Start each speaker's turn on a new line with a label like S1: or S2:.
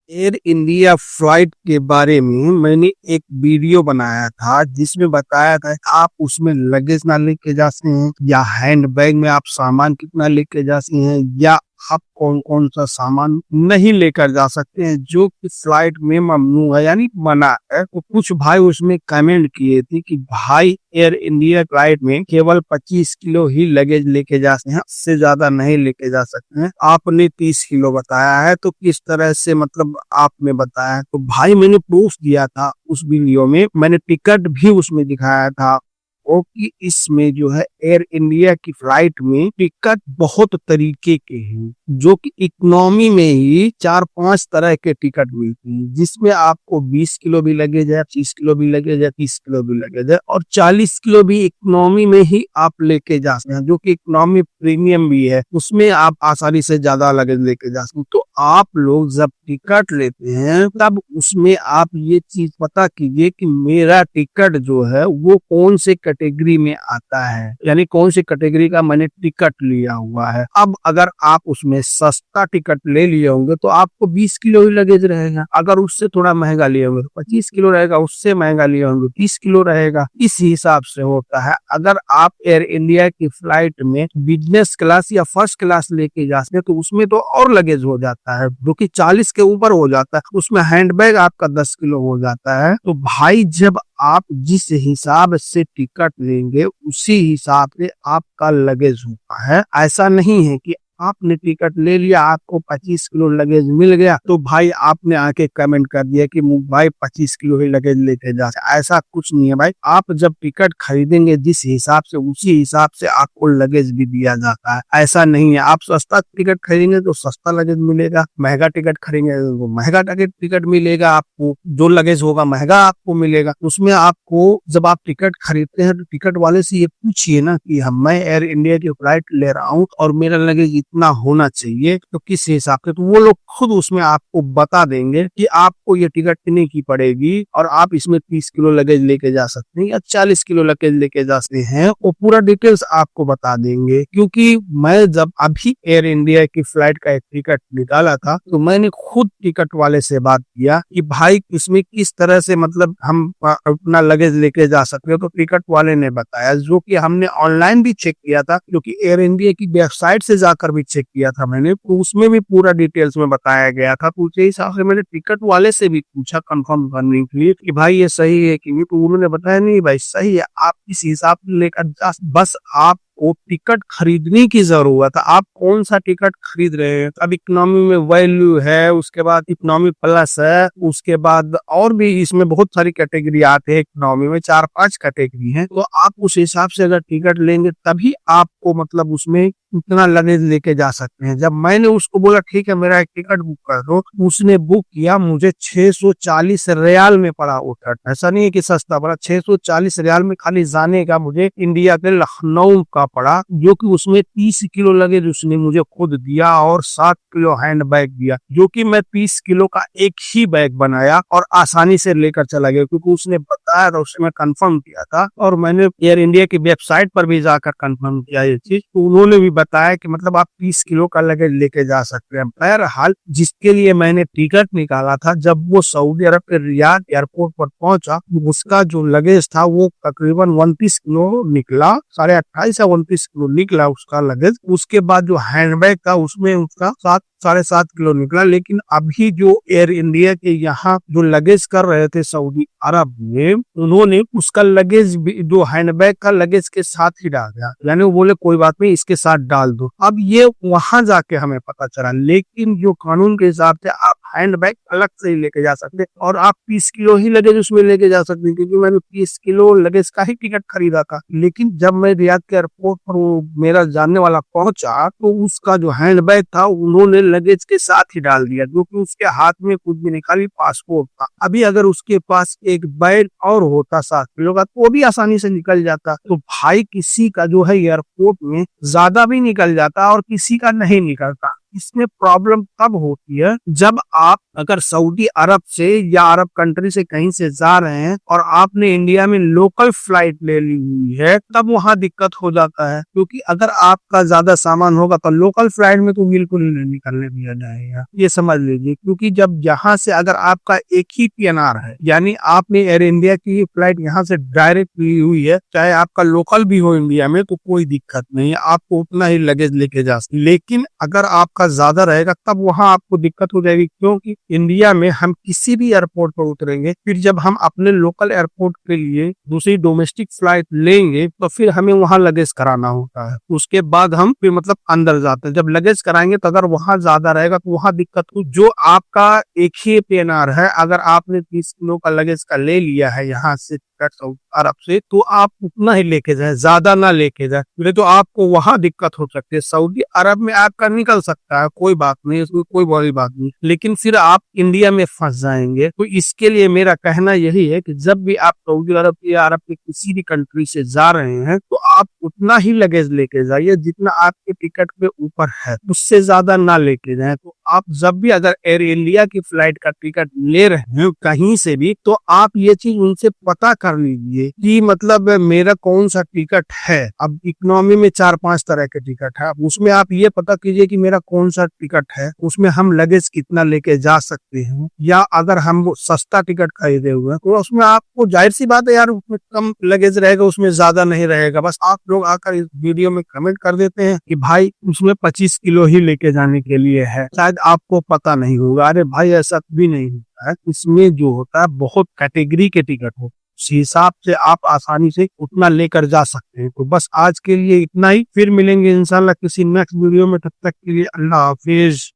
S1: Air India flight के बारे में मैंने एक वीडियो बनाया था जिसमें बताया था कि आप उसमें लगेज ना लेके जा सकते हैं या हैंड बैग में आप सामान कितना लेके जा सकते हैं या आप कौन कौन सा सामान नहीं लेकर जा सकते हैं जो कि फ्लाइट में ममनू है यानी मना है। तो कुछ भाई उसमें कमेंट किए थे कि भाई एयर इंडिया फ्लाइट में केवल 25 किलो ही लगेज लेके जा सकते हैं, इससे ज्यादा नहीं लेके जा सकते हैं। आपने 30 किलो बताया है तो किस तरह से मतलब आपने बताया है? तो भाई मैंने प्रूफ दिया था उस वीडियो में, मैंने टिकट भी उसमें दिखाया था वो कि इसमें जो है एयर इंडिया की फ्लाइट में टिकट बहुत तरीके के हैं जो कि इकोनॉमी में ही 4-5 तरह के टिकट मिलते हैं जिसमें आपको 20 किलो भी लगेज है, 25 किलो भी लगेज है, 30 किलो भी लगेज है और 40 किलो भी इकोनॉमी में ही आप लेके जा सकते हैं जो कि इकोनॉमी प्रीमियम भी है, उसमें आप आसानी से ज्यादा लगेज लेके जा सकते हैं। तो आप लोग जब टिकट लेते हैं तब उसमें आप ये चीज पता कीजिए कि मेरा टिकट जो है वो कौन से कैटेगरी में आता है, यानी कौन सी कैटेगरी का मैंने टिकट लिया हुआ है। अब अगर आप उसमें सस्ता टिकट ले लिए होंगे तो आपको 20 किलो ही लगेज रहेगा, अगर उससे थोड़ा महंगा लिए होंगे तो 25 किलो रहेगा, उससे महंगा लिए होंगे 30 किलो रहेगा। इस हिसाब से होता है। अगर आप एयर इंडिया की फ्लाइट में बिजनेस क्लास या फर्स्ट क्लास लेके जाते हैं तो उसमें तो और लगेज हो जाता है जो कि 40 के ऊपर हो जाता है, उसमें हैंडबैग आपका 10 किलो हो जाता है। तो भाई जब आप जिस हिसाब से टिकट लेंगे उसी हिसाब से आपका लगेज होता है। ऐसा नहीं है कि आपने टिकट ले लिया आपको 25 किलो लगेज मिल गया तो भाई आपने आके कमेंट कर दिया कि भाई 25 किलो ही लगेज लेके जा, ऐसा कुछ नहीं है भाई। आप जब टिकट खरीदेंगे जिस हिसाब से उसी हिसाब से आपको लगेज भी दिया जाता है, ऐसा नहीं है। आप सस्ता टिकट खरीदेंगे तो सस्ता लगेज मिलेगा, महंगा टिकट खरीदेंगे तो महंगा टिकट मिलेगा, आपको जो लगेज होगा महंगा आपको मिलेगा। उसमें आपको जब आप टिकट खरीदते हैं तो टिकट वाले से ये पूछिए ना कि मैं एयर इंडिया की फ्लाइट ले रहा हूँ और मेरा लगेज इतना होना चाहिए तो किस हिसाब से, तो वो लोग खुद उसमें आपको बता देंगे कि आपको ये टिकट कितने की पड़ेगी और आप इसमें 30 किलो लगेज लेके जा सकते हैं या 40 किलो लगेज लेके जा सकते हैं, वो पूरा डिटेल्स आपको बता देंगे। क्योंकि मैं जब अभी एयर इंडिया की फ्लाइट का एक टिकट निकाला था तो मैंने खुद टिकट वाले से बात किया कि भाई इसमें किस तरह से मतलब हम अपना लगेज लेके जा सकते हो, तो टिकट वाले ने बताया जो कि हमने ऑनलाइन भी चेक किया था क्योंकि एयर इंडिया की वेबसाइट से जाकर भी चेक किया था मैंने, तो उसमें भी पूरा डिटेल्स में बताया गया था। तो उसी हिसाब से मैंने टिकट वाले से भी पूछा कंफर्म करने के लिए कि भाई ये सही है कि नहीं, तो उन्होंने बताया नहीं भाई सही है, आप इस हिसाब से लेकर जा, बस आपको टिकट खरीदने की जरूरत है। आप कौन सा टिकट खरीद रहे हैं? अब इकोनॉमी में वैल्यू है, उसके बाद इकोनॉमी प्लस है, उसके बाद और भी इसमें बहुत सारी कैटेगरी आते हैं, इकोनॉमी में 4-5 कैटेगरी है। तो आप उस हिसाब से अगर टिकट लेंगे तभी आपको मतलब उसमें इतना लगेज लेके जा सकते हैं। जब मैंने उसको बोला ठीक है मेरा एक टिकट बुक कर दो, उसने बुक किया, मुझे 640 रियाल में पड़ा वो टिकट। ऐसा नहीं है कि सस्ता पड़ा, 640 रियाल में खाली जाने का मुझे इंडिया के लखनऊ का पड़ा, जो कि उसमें 30 किलो लगेज उसने मुझे खुद दिया और 7 किलो हैंड बैग दिया, जो कि मैं 30 किलो का एक ही बैग बनाया और आसानी से लेकर चला गया क्योंकि उसने बताया था, उससे मैं कंफर्म किया था और मैंने एयर इंडिया की वेबसाइट पर भी जाकर कंफर्म किया ये चीज। तो उन्होंने भी बताया कि मतलब आप 30 किलो का लगेज लेके जा सकते हैं। बहरहाल जिसके लिए मैंने टिकट निकाला था, जब वो सऊदी अरब के रियाद एयरपोर्ट पर पहुंचा उसका जो लगेज था वो तकरीबन 29 किलो निकला, 28.5 या 29 किलो निकला उसका लगेज। उसके बाद जो हैंडबैग था उसमें उसका 7-7.5 किलो निकला। लेकिन अभी जो एयर इंडिया के यहाँ जो लगेज कर रहे थे सऊदी अरब में, उन्होंने उसका लगेज जो हैंडबैग का लगेज के साथ ही डाल दिया, यानी वो बोले कोई बात नहीं इसके साथ डाल दो। अब ये वहां जाके हमें पता चला, लेकिन जो कानून के हिसाब से आप हैंडबैग अलग से ही लेके जा सकते और आप 30 किलो ही लगेज उसमें लेके जा सकते हैं, क्योंकि मैंने 30 किलो लगेज का ही टिकट खरीदा था। लेकिन जब मैं रियाद के एयरपोर्ट पर वो मेरा जानने वाला पहुंचा तो उसका जो हैंडबैग था उन्होंने लगेज के साथ ही डाल दिया, जो कि उसके हाथ में कुछ भी नहीं, खाली पासपोर्ट था। अभी अगर उसके पास एक बैग और होता 7 किलो का तो वो भी आसानी से निकल जाता। तो भाई किसी का जो है एयरपोर्ट में ज्यादा भी निकल जाता और किसी का नहीं निकलता। इसमें प्रॉब्लम तब होती है जब आप अगर सऊदी अरब से या अरब कंट्री से कहीं से जा रहे हैं और आपने इंडिया में लोकल फ्लाइट ले ली हुई है, तब वहां दिक्कत हो जाता है। क्योंकि अगर आपका ज्यादा सामान होगा तो लोकल फ्लाइट में तो बिल्कुल नहीं निकलने दिया जाएगा, ये समझ लीजिए। क्योंकि जब यहाँ से अगर आपका एक ही पीएनआर है, यानी आपने एयर इंडिया की फ्लाइट यहाँ से डायरेक्ट ली हुई है, चाहे आपका लोकल भी हो इंडिया में, तो कोई दिक्कत नहीं है, आपको उतना ही लगेज लेके जा सकते। लेकिन अगर आपका ज्यादा रहेगा तब वहां आपको दिक्कत हो जाएगी। क्योंकि इंडिया में हम किसी भी एयरपोर्ट पर उतरेंगे, फिर जब हम अपने लोकल एयरपोर्ट के लिए दूसरी डोमेस्टिक फ्लाइट लेंगे तो फिर हमें वहां लगेज कराना होता है। उसके बाद हम फिर मतलब अंदर जाते हैं। जब लगेज कराएंगे तो अगर वहां ज्यादा रहेगा तो वहां दिक्कत हो। जो आपका एक ही पीएनआर है, अगर आपने 30 किलो का लगेज का ले लिया है यहाँ से सऊदी अरब से, तो आप उतना ही लेके जाए, ज्यादा ना लेके जाए, नहीं तो आपको वहां दिक्कत हो सकती है। सऊदी अरब में आपका निकल सकता है, कोई बात नहीं, इसमें कोई बड़ी बात नहीं, लेकिन फिर आप इंडिया में फंस जाएंगे। तो इसके लिए मेरा कहना यही है कि जब भी आप सऊदी अरब या अरब के किसी भी कंट्री से जा रहे हैं तो आप उतना ही लगेज लेके जाइए जितना आपके टिकट पे ऊपर है, उससे ज्यादा ना लेके जाए। तो आप जब भी अगर एयर इंडिया की फ्लाइट का टिकट ले रहे हैं कहीं से भी, तो आप ये चीज उनसे पता कर लीजिए कि मतलब मेरा कौन सा टिकट है। अब इकोनॉमी में 4-5 तरह के टिकट है, उसमें आप ये पता कीजिए कि मेरा कौन सा टिकट है, उसमें हम लगेज कितना लेके जा सकते हैं। या अगर हम सस्ता टिकट खरीदे हुए हैं तो उसमें आपको जाहिर सी बात है यार, उसमें कम लगेज रहेगा, उसमें ज्यादा नहीं रहेगा। बस आप लोग आकर इस वीडियो में कमेंट कर देते हैं कि भाई उसमें 25 किलो ही लेके जाने के लिए है, शायद आपको पता नहीं होगा। अरे भाई ऐसा भी नहीं होता है, इसमें जो होता है बहुत कैटेगरी के टिकट हो, उस हिसाब से आप आसानी से उतना लेकर जा सकते हैं। तो बस आज के लिए इतना ही, फिर मिलेंगे इंशाल्लाह किसी नेक्स्ट वीडियो में। तब तक के लिए अल्लाह हाफिज।